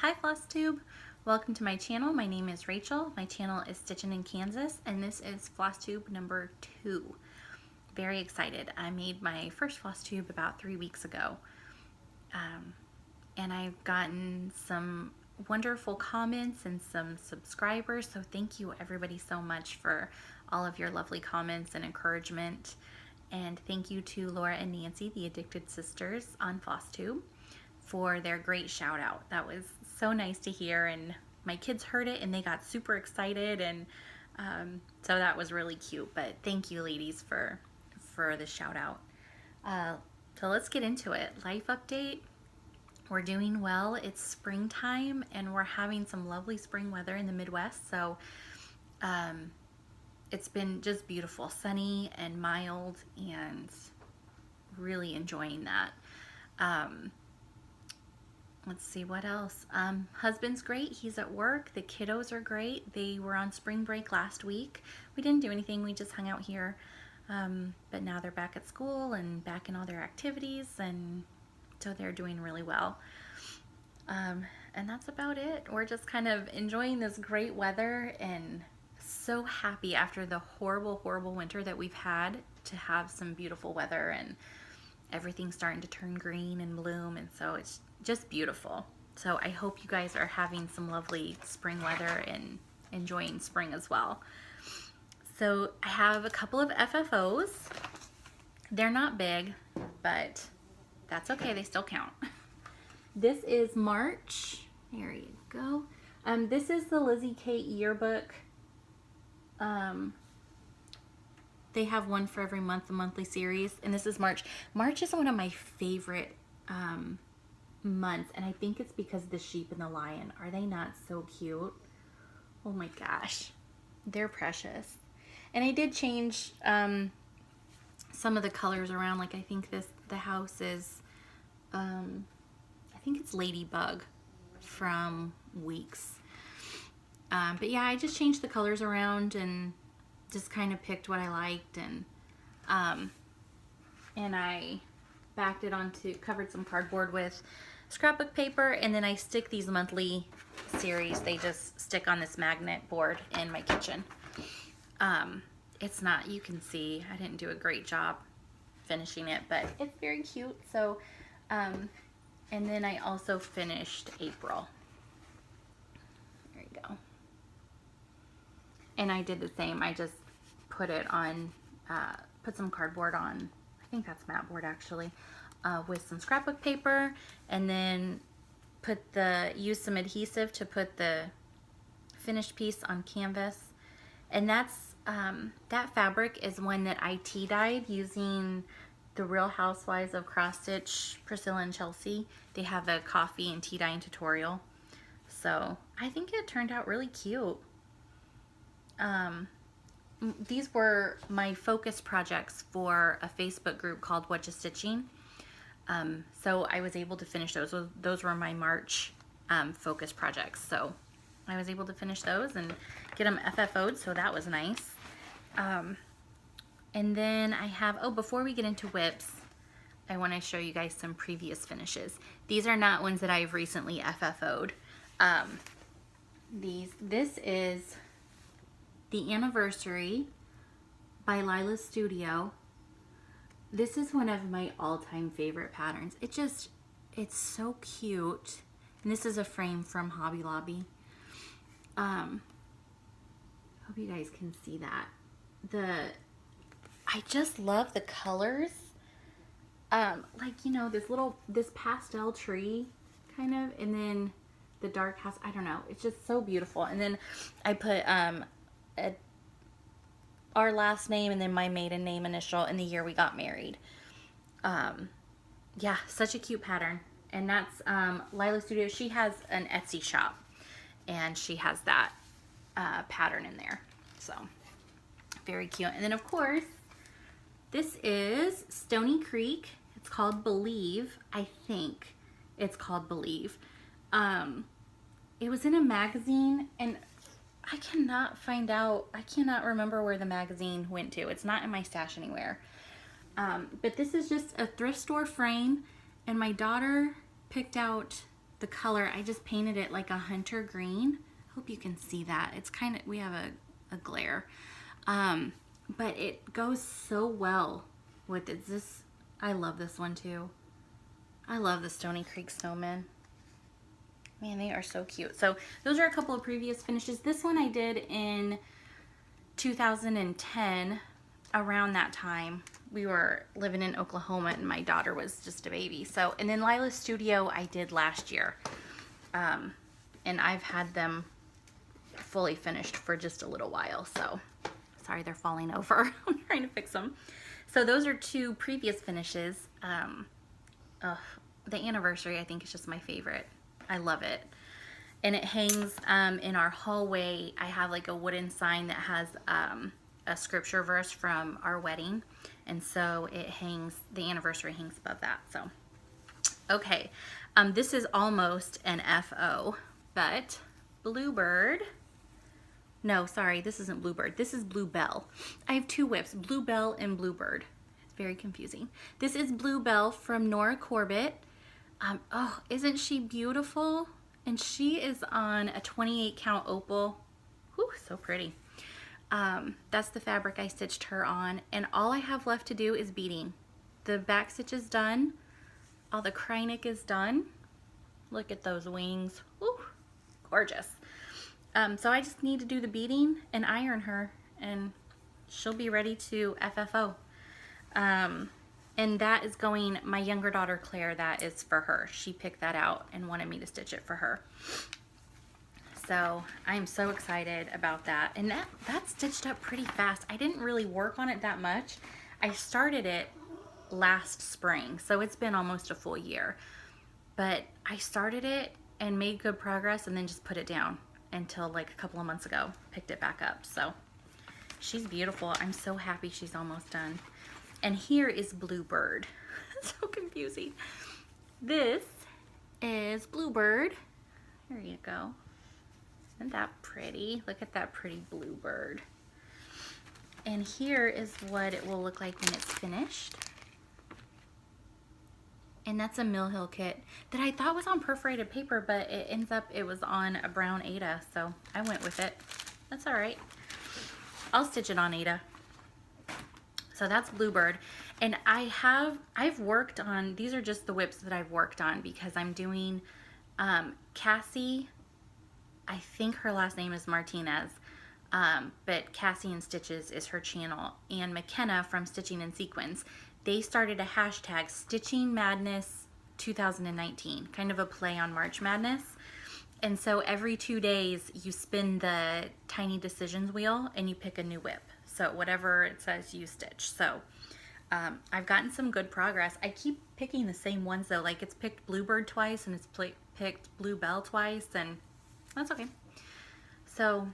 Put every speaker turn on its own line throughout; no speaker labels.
Hi Flosstube! Welcome to my channel. My name is Rachel. My channel is Stitching in Kansas, and this is Flosstube number 2. Very excited. I made my first Flosstube about 3 weeks ago. And I've gotten some wonderful comments and some subscribers, so thank you everybody so much for all of your lovely comments and encouragement. And thank you to Laura and Nancy, the Addicted Sisters on Flosstube, for their great shout out. That was so nice to hear, and my kids heard it and they got super excited, and so that was really cute. But thank you ladies for the shout out. So let's get into it. Life update. We're doing well. It's springtime and we're having some lovely spring weather in the Midwest, so it's been just beautiful, sunny and mild, and really enjoying that. Let's see what else. Husband's great. He's at work. The kiddos are great. They were on spring break last week. We didn't do anything. We just hung out here. But now they're back at school and back in all their activities, and so they're doing really well. And that's about it. We're just kind of enjoying this great weather and so happy after the horrible, horrible winter that we've had to have some beautiful weather, and everything's starting to turn green and bloom, and so it's just beautiful. So I hope you guys are having some lovely spring weather and enjoying spring as well. So I have a couple of FFOs. They're not big, but that's okay, they still count. This is March. There you go. This is the Lizzie Kate yearbook. They have one for every month, a monthly series, and this is March. March is one of my favorite months, and I think it's because of the sheep and the lion. Are they not so cute? Oh my gosh, they're precious. And I did change some of the colors around. Like I think the house is I think it's Ladybug from Weeks. But yeah, I just changed the colors around and just kind of picked what I liked, and I backed it onto, covered some cardboard with scrapbook paper, and then I stick these monthly series. They just stick on this magnet board in my kitchen. It's not, you can see I didn't do a great job finishing it, but it's very cute. So and then I also finished April. There you go. And I did the same. I just put it on, put some cardboard on, I think that's mat board actually, with some scrapbook paper, and then use some adhesive to put the finished piece on canvas. And that's, that fabric is one that I tea dyed using the Real Housewives of Cross Stitch, Priscilla and Chelsea. They have a coffee and tea dyeing tutorial. So I think it turned out really cute. These were my focus projects for a Facebook group called What You Stitching. So I was able to finish those. Those were my March focus projects. So I was able to finish those and get them FFO'd, so that was nice. And then I have, oh, before we get into whips, I want to show you guys some previous finishes. These are not ones that I've recently FFO'd. This is the Anniversary by Lila's Studio. This is one of my all-time favorite patterns. It's so cute. And this is a frame from Hobby Lobby. Hope you guys can see that. I just love the colors. Like, you know, this pastel tree kind of, and then the dark house. I don't know. It's just so beautiful. And then I put our last name and then my maiden name initial and the year we got married. Yeah, such a cute pattern. And that's Lila Studio. She has an Etsy shop, and she has that pattern in there. So very cute. And then of course, this is Stony Creek. It's called Believe. I think it's called Believe. It was in a magazine, and I cannot remember where the magazine went to. It's not in my stash anywhere. But this is just a thrift store frame, and my daughter picked out the color. I just painted it like a hunter green. Hope you can see that. It's kind of, we have a glare. But it goes so well with it. This, I love this one too. I love the Stony Creek snowmen. Man, they are so cute. So those are a couple of previous finishes. This one I did in 2010, around that time. We were living in Oklahoma and my daughter was just a baby. So, and then Lila's Studio I did last year. And I've had them fully finished for just a little while. So, sorry they're falling over. I'm trying to fix them. So those are two previous finishes. The anniversary I think is just my favorite. I love it. And it hangs in our hallway. I have like a wooden sign that has a scripture verse from our wedding. And so it hangs, the anniversary hangs above that. So, okay. This is almost an FO, but Bluebird. No, sorry, this isn't Bluebird. This is Bluebell. I have two whips, Bluebell and Bluebird. It's very confusing. This is Bluebell from Nora Corbett. Oh, isn't she beautiful? And she is on a 28 count opal. Whew, so pretty. That's the fabric I stitched her on. And all I have left to do is beading. The back stitch is done. All the Kreinik is done. Look at those wings. Whew, gorgeous. So I just need to do the beading and iron her and she'll be ready to FFO. And that is going, my younger daughter Claire, that is for her. She picked that out and wanted me to stitch it for her. So I'm so excited about that. And that stitched up pretty fast. I didn't really work on it that much. I started it last spring, so it's been almost a full year. But I started it and made good progress and then just put it down until like a couple of months ago. Picked it back up. So she's beautiful. I'm so happy she's almost done. And here is Bluebird. So confusing. This is Bluebird. There you go. Isn't that pretty? Look at that pretty Bluebird. And here is what it will look like when it's finished. And that's a Mill Hill kit that I thought was on perforated paper, but it ends up, it was on a brown Aida, so I went with it. That's all right. I'll stitch it on Aida. So that's Bluebird. And I've worked on, these are just the whips that I've worked on because I'm doing Cassie, I think her last name is Martinez, but Cassie and Stitches is her channel, and McKenna from Stitching and Sequins. They started a hashtag, Stitching Madness 2019, kind of a play on March Madness. And so every 2 days you spin the Tiny Decisions wheel and you pick a new whip. So whatever it says, you stitch. So I've gotten some good progress. I keep picking the same ones though. Like it's picked Bluebird twice and it's picked Bluebell twice, and that's okay. So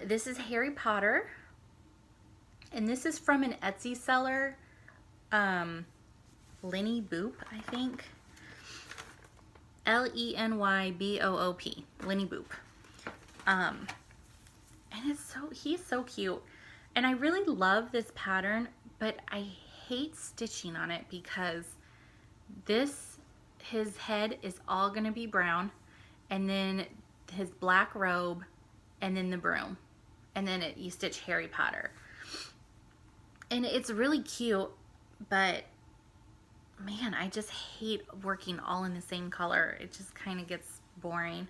this is Harry Potter. And this is from an Etsy seller, Lenny Boop, I think. L-E-N-Y-B-O-O-P, Lenny Boop. And he's so cute. And I really love this pattern, but I hate stitching on it because his head is all gonna be brown, and then his black robe, and then the broom. And then you stitch Harry Potter. And it's really cute, but man, I just hate working all in the same color. It just kind of gets boring.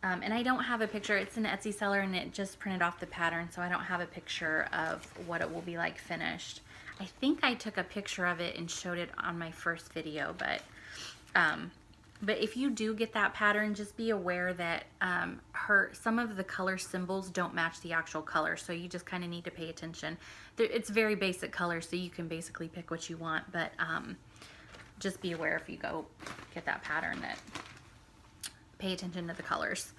And I don't have a picture. It's an Etsy seller and it just printed off the pattern, so I don't have a picture of what it will be like finished. I think I took a picture of it and showed it on my first video, but if you do get that pattern, just be aware that some of the color symbols don't match the actual color, so you just kind of need to pay attention. It's very basic color, so you can basically pick what you want, but just be aware if you go get that pattern that pay attention to the colors.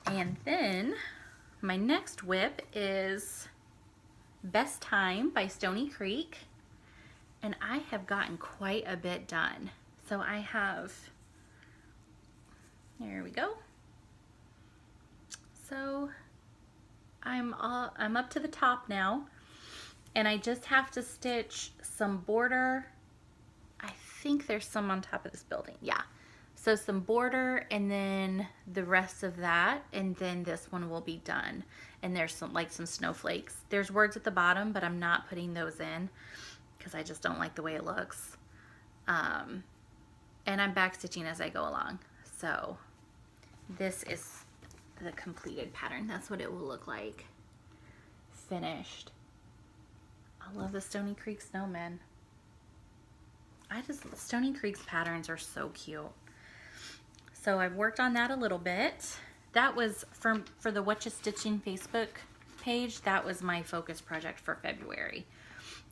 And then my next whip is Best Time by Stony Creek, and I have gotten quite a bit done. So I have, there we go. So I'm up to the top now, and I just have to stitch some border. I think there's some on top of this building. Yeah, So some border and then the rest of that, and then this one will be done. And there's some snowflakes. There's words at the bottom, but I'm not putting those in because I just don't like the way it looks. And I'm backstitching as I go along. So this is the completed pattern. That's what it will look like finished. I love the Stony Creek snowmen. Stony Creek's patterns are so cute. So I've worked on that a little bit. That was for the What You Stitching Facebook page. That was my focus project for February.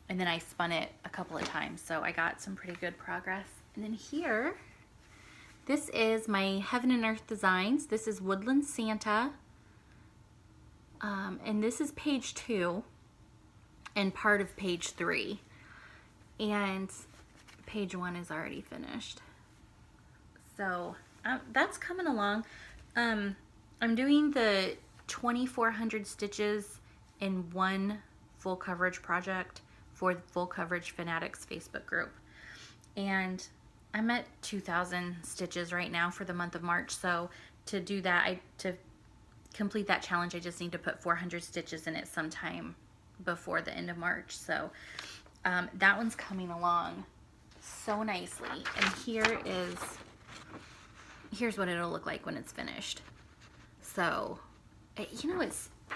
And then I spun it a couple of times. So I got some pretty good progress. And then here, this is my Heaven and Earth Designs. This is Woodland Santa. And this is page 2 and part of page 3. And page 1 is already finished. So that's coming along. I'm doing the 2,400 stitches in one full coverage project for the Full Coverage Fanatics Facebook group. And I'm at 2,000 stitches right now for the month of March. So to do that, to complete that challenge, I just need to put 400 stitches in it sometime before the end of March. So that one's coming along so nicely. And here's what it'll look like when it's finished. So, you know,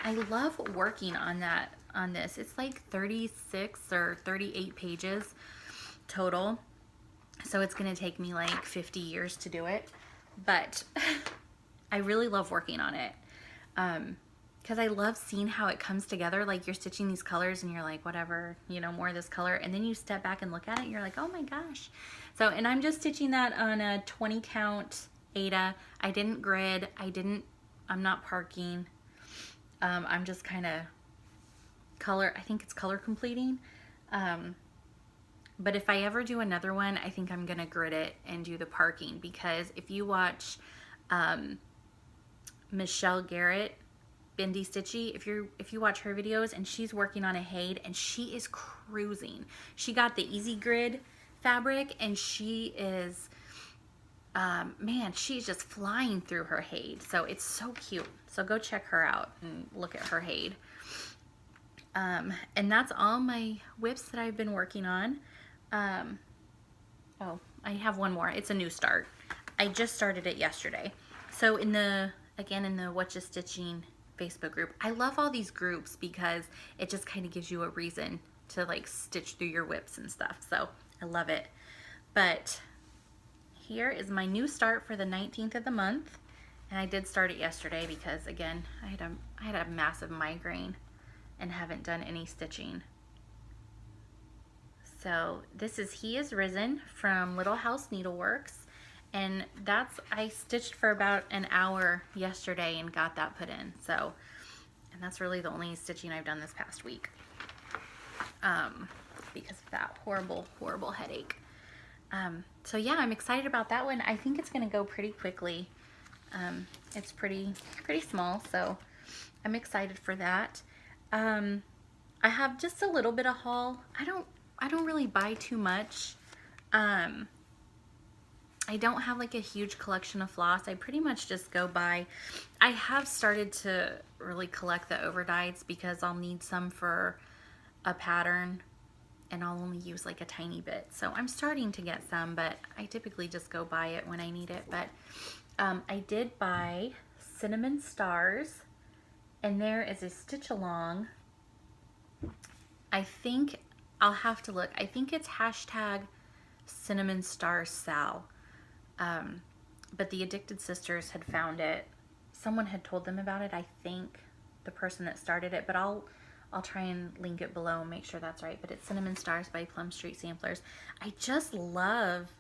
I love working on this. It's like 36 or 38 pages total. So it's going to take me like 50 years to do it. But I really love working on it. Because I love seeing how it comes together. Like you're stitching these colors and you're like, whatever, you know, more of this color. And then you step back and look at it and you're like, oh my gosh. So, and I'm just stitching that on a 20 count Aida. I didn't grid. I'm not parking. I'm just kind of I think it's color completing. But if I ever do another one, I think I'm going to grid it and do the parking, because if you watch Michelle Garrett, Bendy Stitchy, if you watch her videos, and she's working on a Haid and she is cruising. She got the Easy Grid fabric and she is, man, she's just flying through her Haid. So it's so cute. So go check her out and look at her Haid. And that's all my whips that I've been working on. Oh, I have one more. It's a new start. I just started it yesterday. So in the What You Stitching Facebook group, I love all these groups because it just kind of gives you a reason to like stitch through your whips and stuff. So I love it. But here is my new start for the 19th of the month. And I did start it yesterday because, again, I had a massive migraine and haven't done any stitching. So this is He Is Risen from Little House Needleworks. And I stitched for about an hour yesterday and got that put in. So, and that's really the only stitching I've done this past week. Because of that horrible, horrible headache. So yeah, I'm excited about that one. I think it's gonna go pretty quickly. It's pretty small, so I'm excited for that. I have just a little bit of haul. I don't really buy too much. I don't have like a huge collection of floss. I pretty much just go by. I have started to really collect the overdyes because I'll need some for a pattern and I'll only use like a tiny bit. So I'm starting to get some, but I typically just go buy it when I need it. But I did buy Cinnamon Stars, and there is a stitch along. I think I'll have to look. I think it's hashtag Cinnamon Stars Sal. But the Addicted Sisters had found it. Someone had told them about it, I think, the person that started it, but I'll try and link it below and make sure that's right. But it's Cinnamon Stars by Plum Street Samplers. I just love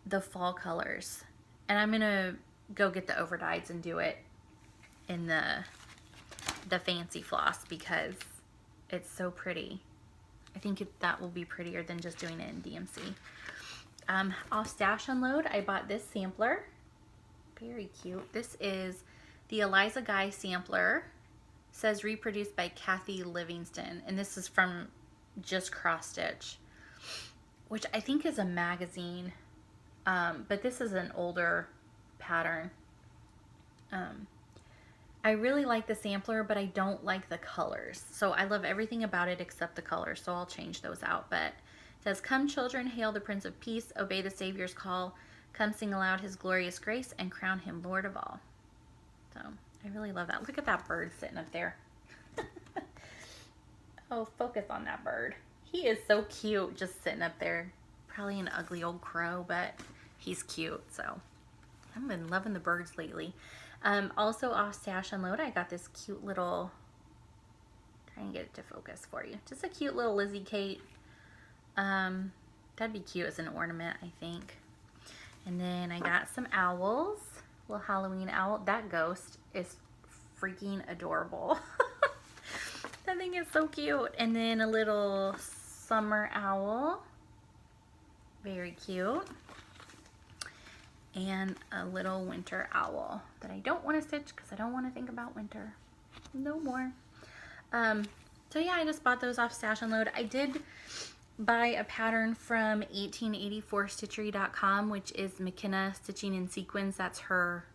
the fall colors. And I'm gonna go get the overdyes and do it in the fancy floss because it's so pretty. I think that will be prettier than just doing it in DMC. Off Stash Unload, I bought this sampler. Very cute. This is the Eliza Guy sampler. Says reproduced by Kathy Livingston, and this is from Just Cross Stitch, which I think is a magazine. but this is an older pattern. I really like the sampler, but I don't like the colors. So I love everything about it except the colors, so I'll change those out. But it says, "Come children, hail the Prince of Peace, obey the Savior's call, come sing aloud his glorious grace, and crown him Lord of all." So I really love that. Look at that bird sitting up there. Oh, focus on that bird. He is so cute just sitting up there. Probably an ugly old crow, but he's cute. So I've been loving the birds lately. Also off Stash Unload, I got this cute little, try and get it to focus for you. Just a cute little Lizzie Kate. That'd be cute as an ornament, I think. And then I got some owls, little Halloween owl. That ghost is freaking adorable. That thing is so cute. And then a little summer owl, very cute. And a little winter owl that I don't want to stitch because I don't want to think about winter no more. So yeah, I just bought those off Stash Unload. I did buy a pattern from 1884stitchery.com, which is McKenna Stitching in Sequins. That's her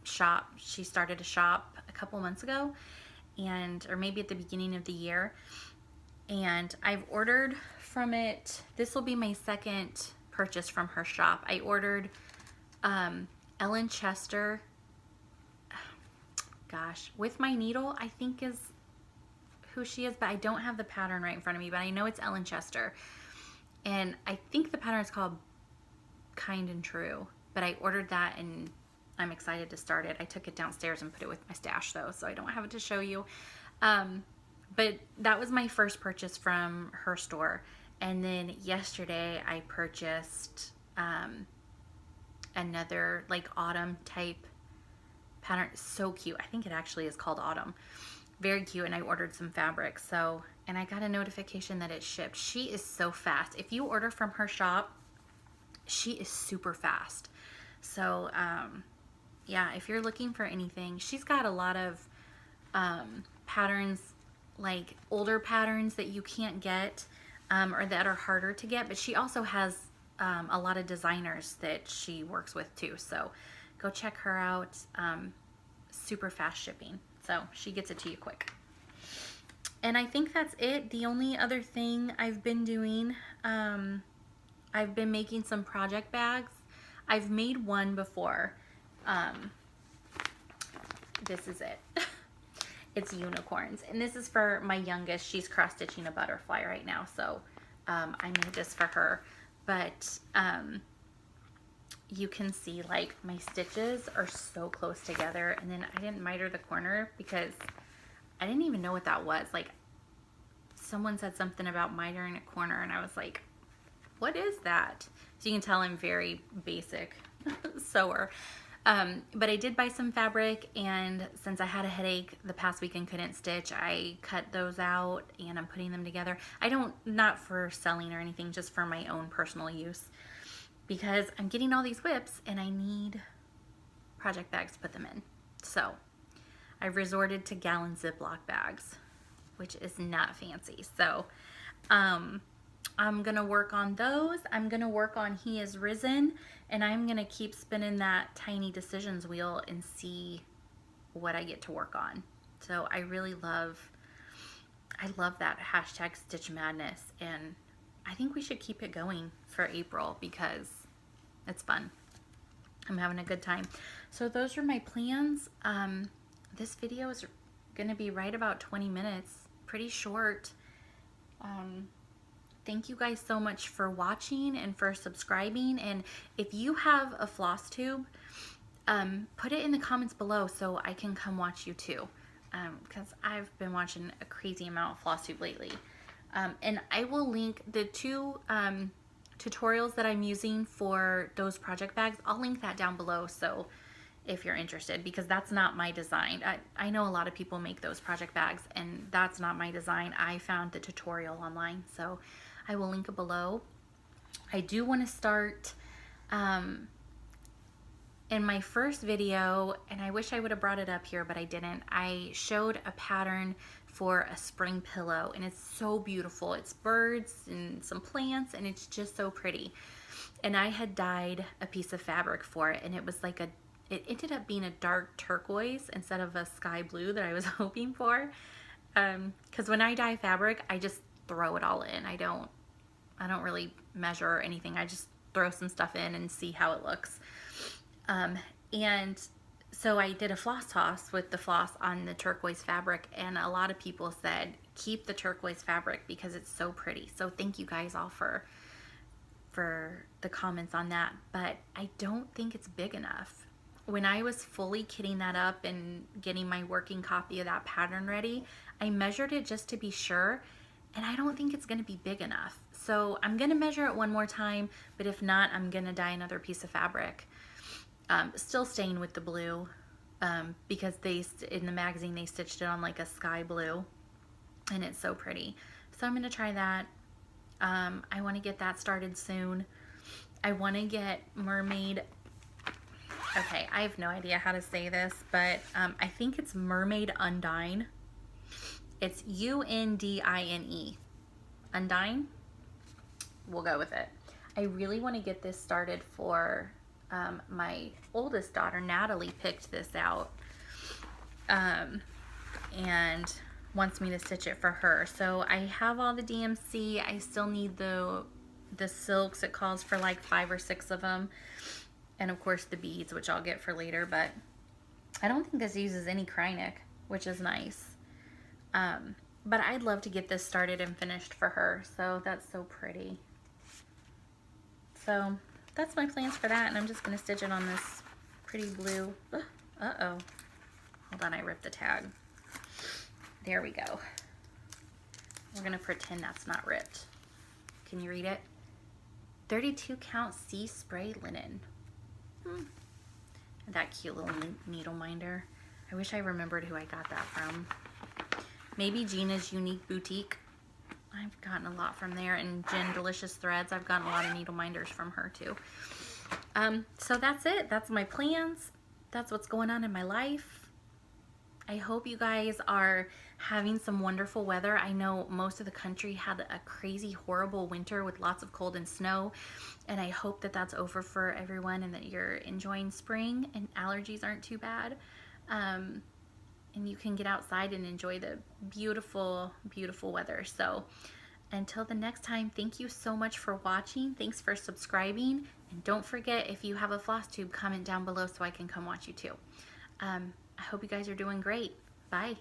shop. She started a shop a couple months ago, or maybe at the beginning of the year, and I've ordered from it. This will be my second purchase from her shop. I ordered Ellen Chester, gosh, With My Needle, I think is who she is, but I don't have the pattern right in front of me, but I know it's Ellen Chester, and I think the pattern is called Kind and True, but I ordered that and I'm excited to start it. I took it downstairs and put it with my stash though, so I don't have it to show you, but that was my first purchase from her store. And then yesterday I purchased another like autumn type pattern. So cute. I think it actually is called Autumn. Very cute. And I ordered some fabric. So, and I got a notification that it shipped. She is so fast. If you order from her shop, she is super fast. So yeah, if you're looking for anything, she's got a lot of patterns, like older patterns that you can't get or that are harder to get, but she also has a lot of designers that she works with too. So go check her out. Super fast shipping. So she gets it to you quick. And I think that's it. The only other thing I've been doing, I've been making some project bags. I've made one before. This is it. It's unicorns. And this is for my youngest. She's cross-stitching a butterfly right now. So I made this for her. But you can see like my stitches are so close together. And then I didn't miter the corner because I didn't even know what that was. Like someone said something about mitering a corner and I was like, what is that? So you can tell I'm very basic sewer. But I did buy some fabric, and since I had a headache the past week and couldn't stitch, I cut those out and I'm putting them together. Not for selling or anything, just for my own personal use, because I'm getting all these whips and I need project bags to put them in. So I've resorted to gallon Ziploc bags, which is not fancy. So I'm gonna work on those. I'm gonna work on He Is Risen, and I'm gonna keep spinning that tiny decisions wheel and see what I get to work on. So I love that hashtag Stitch Madness, and I think we should keep it going for April because it's fun. I'm having a good time. So those are my plans. This video is gonna be right about 20 minutes, pretty short. Thank you guys so much for watching and for subscribing. And if you have a Flosstube, put it in the comments below so I can come watch you too. Because I've been watching a crazy amount of Flosstube lately. And I will link the two tutorials that I'm using for those project bags. I'll link that down below so if you're interested, because that's not my design. I know a lot of people make those project bags and that's not my design. I found the tutorial online, so I will link it below. I do want to start in my first video, and I wish I would have brought it up here, but I didn't. I showed a pattern for a spring pillow, and it's so beautiful. It's birds and some plants, and it's just so pretty. and I had dyed a piece of fabric for it, and it was like it ended up being a dark turquoise instead of a sky blue that I was hoping for. Because when I dye fabric, I just throw it all in. I don't really measure or anything. I just throw some stuff in and see how it looks. And so I did a floss toss with the floss on the turquoise fabric, and a lot of people said, keep the turquoise fabric because it's so pretty. So thank you guys all for the comments on that, but I don't think it's big enough. When I was fully kitting that up and getting my working copy of that pattern ready, I measured it just to be sure, and I don't think it's going to be big enough. So I'm going to measure it one more time, but if not, I'm going to dye another piece of fabric. Still staying with the blue, because in the magazine they stitched it on like a sky blue, and it's so pretty. So I'm going to try that. I want to get that started soon. I want to get Mermaid. Okay, I have no idea how to say this, but I think it's Mermaid Undine. It's Undine. Undine? We'll go with it. I really want to get this started for my oldest daughter. Natalie picked this out and wants me to stitch it for her. So I have all the DMC. I still need the silks. It calls for like 5 or 6 of them. And of course the beads, which I'll get for later, but I don't think this uses any Krynic, which is nice. But I'd love to get this started and finished for her. So that's so pretty. So that's my plans for that. And I'm just going to stitch it on this pretty blue. Uh-oh. Hold on, I ripped the tag. There we go. We're going to pretend that's not ripped. Can you read it? 32 count sea spray linen. That cute little needle minder. I wish I remembered who I got that from. Maybe Gina's Unique Boutique. I've gotten a lot from there. And Jen Delicious Threads. I've gotten a lot of needle minders from her too. So that's it. That's my plans. That's what's going on in my life. I hope you guys are having some wonderful weather. I know most of the country had a crazy, horrible winter with lots of cold and snow. And I hope that that's over for everyone and that you're enjoying spring and allergies aren't too bad. And you can get outside and enjoy the beautiful, beautiful weather. So until the next time, thank you so much for watching. Thanks for subscribing. And don't forget, if you have a floss tube, comment down below so I can come watch you too. I hope you guys are doing great. Bye.